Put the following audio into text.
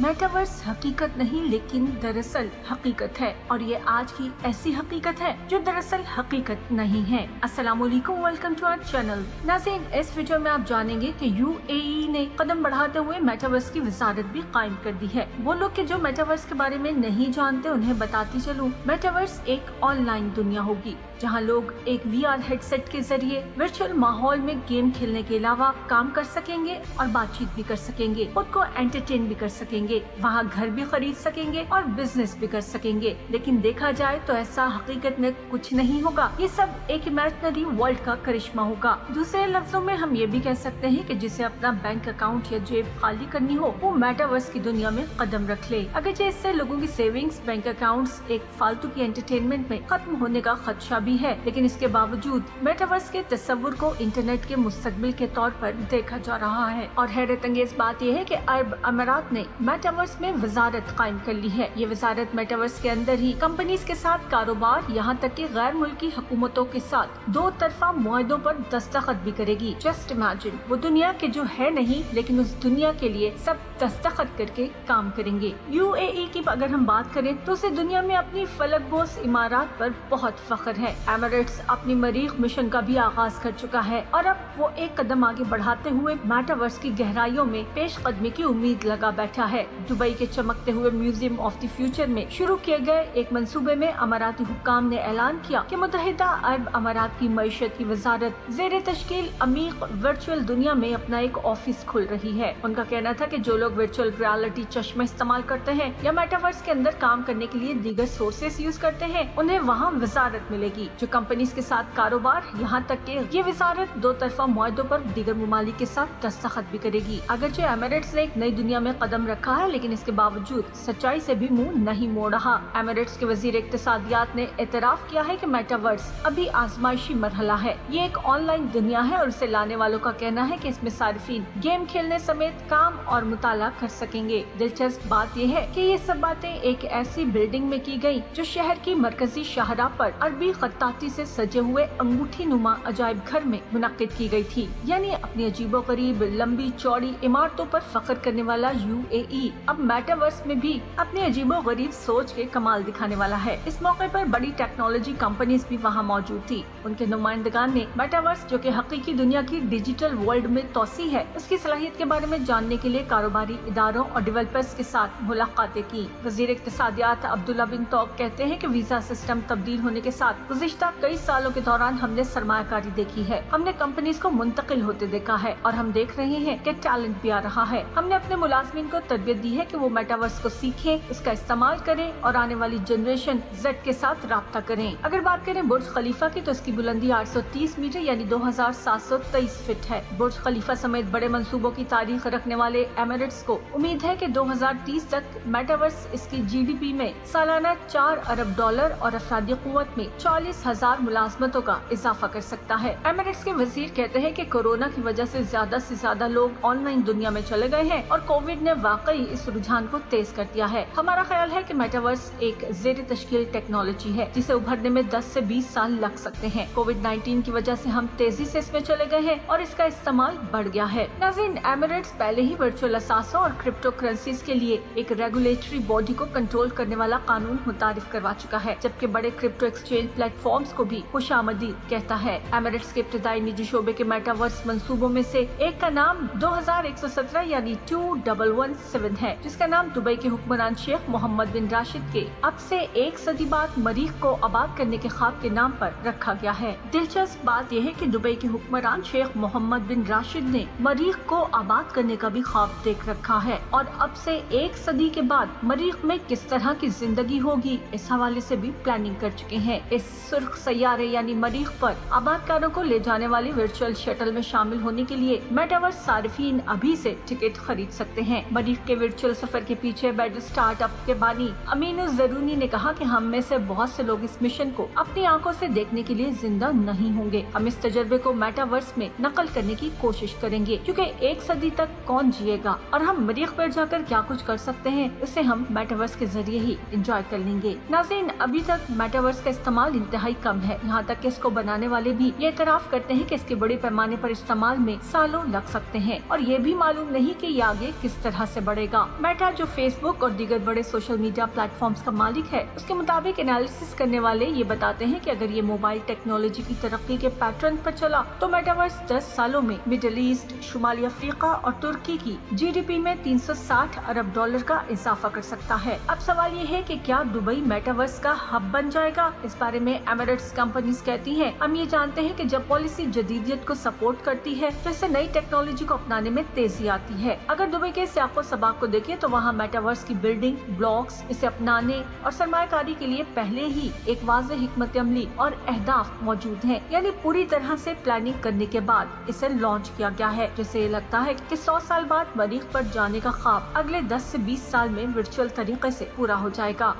Metaverse हकीकत नहीं लेकिन दरअसल हकीकत है और ये आज की ऐसी हकीकत है जो दरअसल हकीकत नहीं है। अस्सलामुअलैकुम, वेलकम टू आवर चैनल। नाज़रीन, इस वीडियो में आप जानेंगे कि यूएई ने कदम बढ़ाते हुए मेटावर्स की वजारत भी कायम कर दी है। वो लोग के जो मेटावर्स के बारे में नहीं जानते उन्हें बताती चलूं, मेटावर्स एक ऑनलाइन दुनिया होगी जहां लोग एक वीआर हेडसेट के जरिए वर्चुअल माहौल में गेम खेलने के अलावा काम कर सकेंगे और बातचीत भी कर सकेंगे, खुद को एंटरटेन भी कर सकेंगे, वहां घर भी खरीद सकेंगे और बिजनेस भी कर सकेंगे। लेकिन देखा जाए तो ऐसा हकीकत में कुछ नहीं होगा। ये सब एक इमेजिनरी वर्ल्ड का करिश्मा होगा। दूसरे लफ्जों में हम ये भी कह सकते हैं कि जिसे अपना बैंक अकाउंट या जेब खाली करनी हो वो मेटावर्स की दुनिया में कदम रख ले। अगरचे इससे लोगों की सेविंग्स, बैंक अकाउंट्स एक फालतू की एंटरटेनमेंट में खत्म होने का खदशा भी है, लेकिन इसके बावजूद मेटावर्स के तस्वुर को इंटरनेट के मुस्तकबिल के तौर पर देखा जा रहा है। और हैरत अंगेज बात यह है कि अरब अमीरात ने मेटावर्स में वजारत कायम कर ली है। ये वजारत मेटावर्स के अंदर ही कंपनीज के साथ कारोबार, यहाँ तक कि गैर मुल्की हुकूमतों के साथ दो तरफा मुआहदों पर दस्तखत भी करेगी। जस्ट इमेजिन, वो दुनिया के जो है नहीं लेकिन उस दुनिया के लिए सब दस्तखत करके काम करेंगे। यूएई की अगर हम बात करें तो उसे दुनिया में अपनी फलकबोस इमारत पर बहुत फख्र है। एमिरेट्स अपनी मरीख मिशन का भी आगाज कर चुका है और अब वो एक कदम आगे बढ़ाते हुए मेटावर्स की गहराइयों में पेश कदमी की उम्मीद लगा बैठा है। दुबई के चमकते हुए म्यूजियम ऑफ द फ्यूचर में शुरू किए गए एक मंसूबे में अमाराती हुक्काम ने ऐलान किया कि मुत्तहिदा अरब अमारात की मईशत की वजारत ज़ेरे तश्कील अमीक वर्चुअल दुनिया में अपना एक ऑफिस खुल रही है। उनका कहना था कि जो लोग वर्चुअल रियलिटी चश्मे इस्तेमाल करते हैं या मेटावर्स के अंदर काम करने के लिए दीगर सोर्सेस यूज करते हैं उन्हें वहाँ वजारत मिलेगी। जो कंपनीज के साथ कारोबार, यहाँ तक कि ये वजारत दो तरफा मुआहदों पर दीगर मुमालिक के साथ दस्तखत भी करेगी। अगरचे एमिरेट्स ने एक नई दुनिया में कदम रखा है लेकिन इसके बावजूद सच्चाई से भी मुंह नहीं मोड़ रहा। एमिरेट्स के वजीर इक्तिसादियात ने एतराफ किया है कि मेटावर्स अभी आजमाइशी मरहला है। ये एक ऑनलाइन दुनिया है और इसे लाने वालों का कहना है कि इसमें सार्फिन गेम खेलने समेत काम और मुताला कर सकेंगे। दिलचस्प बात यह है कि ये सब बातें एक ऐसी बिल्डिंग में की गयी जो शहर की मरकजी शाहरा पर अरबी खत्ताती से सजे हुए अंगूठी नुमा अजायब घर में मुनक्किद की गई थी। यानी अपनी अजीबोगरीब लंबी चौड़ी इमारतों पर फख्र करने वाला यूएई अब मेटावर्स में भी अपनी अजीबोगरीब सोच के कमाल दिखाने वाला है। इस मौके पर बड़ी टेक्नोलॉजी कंपनीज भी वहाँ मौजूद थी। उनके नुमाइंदगान ने मेटावर्स, जो कि हकीकी दुनिया की डिजिटल वर्ल्ड में तोसी है, उसकी सलाहियत के बारे में जानने के लिए कारोबारी इदारों और डेवलपर्स के साथ मुलाकातें की। वजीर इक्तिसादियात अब्दुल्ला बिन तौक कहते हैं कि वीजा सिस्टम तब्दील होने के साथ गुज़िश्ता कई सालों के दौरान हमने सरमायाकारी देखी है, हमने कंपनीज को मुंतकिल होते देखा है और हम देख रहे हैं कि टैलेंट भी आ रहा है। हमने अपने मुलाजमीन को तरबियत दी है कि वो मेटावर्स को सीखें, इसका इस्तेमाल करें और आने वाली जनरेशन जेड के साथ राब्ता करें। अगर बात करें बुर्ज खलीफा की तो इसकी बुलंदी 830 मीटर यानी 2723 फीट है। बुर्ज खलीफा समेत बड़े मंसूबों की तारीख रखने वाले एमिरेट्स को उम्मीद है कि 2030 तक मेटावर्स इसकी जीडीपी में सालाना 4 अरब डॉलर और अफरादी कुव्वत में 40,000 मुलाजमतों का इजाफा कर सकता है। एमिरेट्स के वजीर कहते हैं कि कोरोना की वजह से ज्यादा लोग ऑनलाइन दुनिया में चले गए हैं और कोविड ने वाकई इस रुझान को तेज कर दिया है। हमारा ख्याल है कि मेटावर्स एक ज़ेरे तश्कील टेक्नोलॉजी है जिसे उभरने में 10 से 20 साल लग सकते हैं। कोविड-19 की वजह से हम तेजी से इसमें चले गए हैं और इसका इस्तेमाल बढ़ गया है। नाज़रीन, एमिरेट्स पहले ही वर्चुअल असासों और क्रिप्टो करेंसीज के लिए एक रेगुलेटरी बॉडी को कंट्रोल करने वाला कानून मुतारिफ करवा चुका है, जबकि बड़े क्रिप्टो एक्सचेंज प्लेटफॉर्म्स को भी खुशामदीद कहता है। एमिरेट्स के इब्तिदाई निजी शोबे के मेटावर्स मंसूबों में से एक का नाम 2117 यानी 2117 है, जिसका नाम दुबई के हुक्मरान शेख मोहम्मद बिन राशिद के अब से एक सदी बाद मरीख को आबाद करने के ख्वाब के नाम पर रखा गया है। दिलचस्प बात यह है कि दुबई के हुक्मरान शेख मोहम्मद बिन राशिद ने मरीख को आबाद करने का भी ख्वाब देख रखा है और अब से एक सदी के बाद मरीख में किस तरह की जिंदगी होगी इस हवाले से भी प्लानिंग कर चुके हैं। इस सुर्ख सैयारे यानी मरीख पर आबादकारों को ले जाने वाली वर्चुअल शटल में शामिल होने के लिए मेटावर्स सार्फिन अभी से टिकट खरीद सकते हैं। मरीख के वर्चुअल सफर के पीछे बैठ स्टार्टअप के बानी अमीन ज़रूनी ने कहा कि हम में से बहुत से लोग इस मिशन को अपनी आंखों से देखने के लिए जिंदा नहीं होंगे। हम इस तजर्बे को मेटावर्स में नकल करने की कोशिश करेंगे क्योंकि एक सदी तक कौन जिएगा और हम मरीख पर जाकर क्या कुछ कर सकते हैं उसे हम मेटावर्स के जरिए ही एंजॉय कर लेंगे। नाज़रीन, अभी तक मेटावर्स का इस्तेमाल इंतहाई कम है, यहाँ तक कि इसको बनाने वाले भी ये एतराफ करते हैं कि इसके बड़े पैमाने पर इस्तेमाल में सालों लग सकते हैं और ये भी मालूम नहीं कि ये आगे किस तरह से बढ़ेगा। जाएगा। मेटा जो फेसबुक और दीगर बड़े सोशल मीडिया प्लेटफॉर्म्स का मालिक है, उसके मुताबिक एनालिसिस करने वाले ये बताते हैं कि अगर ये मोबाइल टेक्नोलॉजी की तरक्की के पैटर्न पर चला तो मेटावर्स 10 सालों में मिडिल ईस्ट, शुमाली अफ्रीका और तुर्की की जीडीपी में 360 अरब डॉलर का इजाफा कर सकता है। अब सवाल ये है कि क्या दुबई मेटावर्स का हब बन जाएगा? इस बारे में एमिरेट्स कंपनीज कहती हैं, हम ये जानते हैं कि जब पॉलिसी जदीदियत को सपोर्ट करती है तो इससे नई टेक्नोलॉजी को अपनाने में तेजी आती है। अगर दुबई के सियाको सबाक को देखें तो वहाँ मेटावर्स की बिल्डिंग ब्लॉक्स इसे अपनाने और सरमायाकारी के लिए पहले ही एक वाज़ेह हिकमत अमली और अहदाफ मौजूद हैं। यानी पूरी तरह से प्लानिंग करने के बाद इसे लॉन्च किया गया है, जिससे ये लगता है कि 100 साल बाद मरीख पर जाने का ख्वाब अगले 10 से 20 साल में वर्चुअल तरीके से पूरा हो जाएगा।